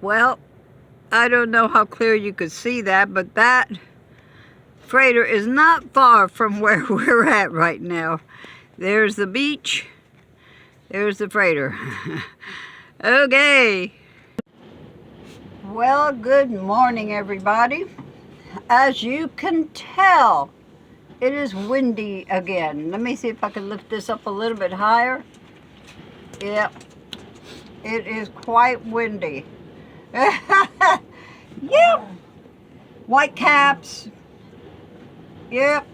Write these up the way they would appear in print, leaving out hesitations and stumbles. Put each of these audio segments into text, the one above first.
Well, I don't know how clear you could see that, but that freighter is not far from where we're at right now. There's the beach. There's the freighter. Okay. Well, good morning, everybody. As you can tell, it is windy again. Let me see if I can lift this up a little bit higher. Yep. It is quite windy. Yep. White caps. Yep.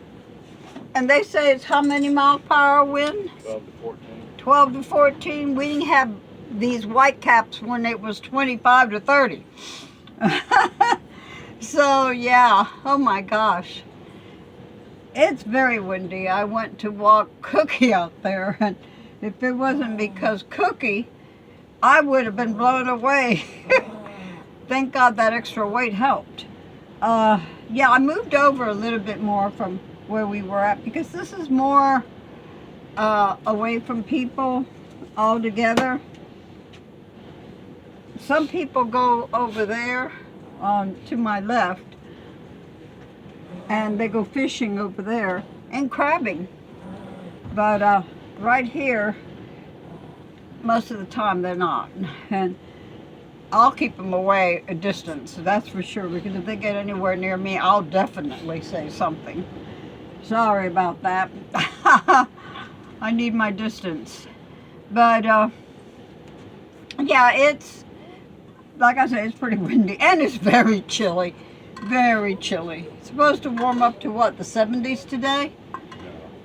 And they say it's how many miles per hour wind? 12 to 14. 12 to 14. We didn't have these white caps when it was 25 to 30. So yeah, oh my gosh. It's very windy. I went to walk Cookie out there, and if it wasn't because Cookie, I would have been blown away. Thank God that extra weight helped. Yeah, I moved over a little bit more from where we were at because this is more away from people altogether. Some people go over there to my left, and they go fishing over there and crabbing. But right here, most of the time they're not. And I'll keep them away a distance, that's for sure, because if they get anywhere near me, I'll definitely say something. Sorry about that. I need my distance. But yeah, it's, like I said, it's pretty windy, and it's very chilly. Very chilly. It's supposed to warm up to what, the 70s today?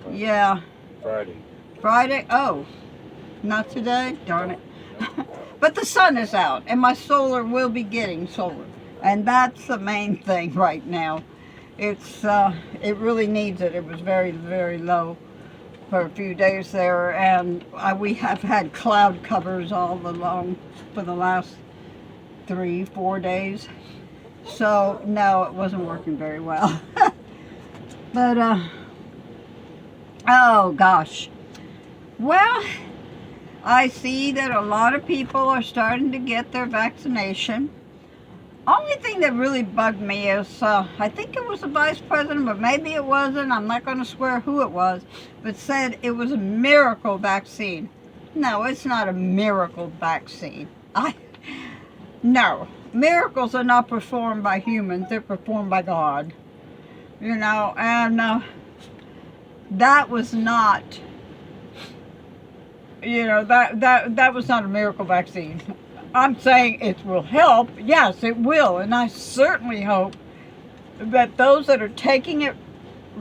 No, Yeah. Friday. Friday? Oh, not today? Darn it. But the sun is out, and my solar will be getting solar. And that's the main thing right now. It's, it really needs it. It was very, very low for a few days there, and we have had cloud covers all along for the last 3-4 days. So, no, it wasn't working very well. But, oh gosh. Well, I see that a lot of people are starting to get their vaccination. Only thing that really bugged me is, I think it was the vice president, but maybe it wasn't. I'm not going to swear who it was, but said it was a miracle vaccine. No, it's not a miracle vaccine. No. Miracles are not performed by humans, they're performed by God. You know, and that was not, you know, that was not a miracle vaccine. I'm saying it will help. Yes, it will. And I certainly hope that those that are taking it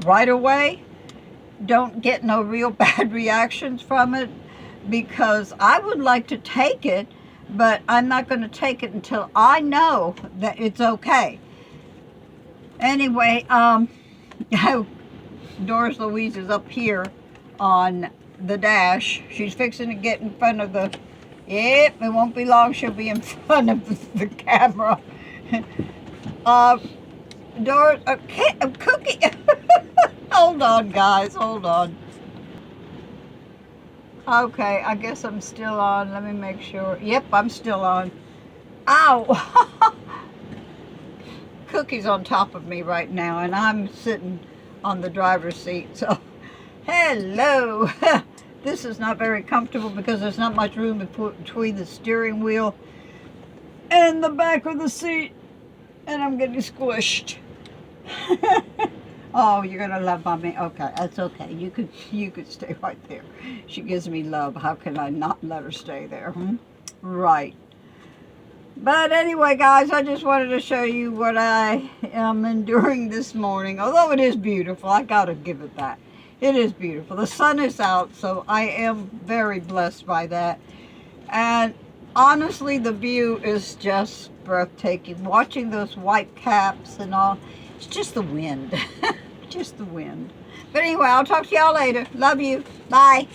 right away don't get no real bad reactions from it, because I would like to take it, but I'm not going to take it until I know that it's okay. Anyway, Doris Louise is up here on the dash. She's fixing to get in front of the, yep, it won't be long, she'll be in front of the camera. Doris, Cookie, hold on guys, hold on. Okay, I guess I'm still on. Let me make sure. Yep, I'm still on. Ow! Cookie's on top of me right now, and I'm sitting on the driver's seat. So, hello! This is not very comfortable because there's not much room between the steering wheel and the back of the seat, and I'm getting squished. Oh, you're gonna love Mommy. Okay, that's okay. You could stay right there. She gives me love. How can I not let her stay there? Right. But anyway, guys, I just wanted to show you what I am enduring this morning. Although it is beautiful, I gotta give it that. It is beautiful. The sun is out, so I am very blessed by that. And honestly, the view is just breathtaking. Watching those white caps and all. It's just the wind. Just the wind. But anyway, I'll talk to y'all later. Love you. Bye.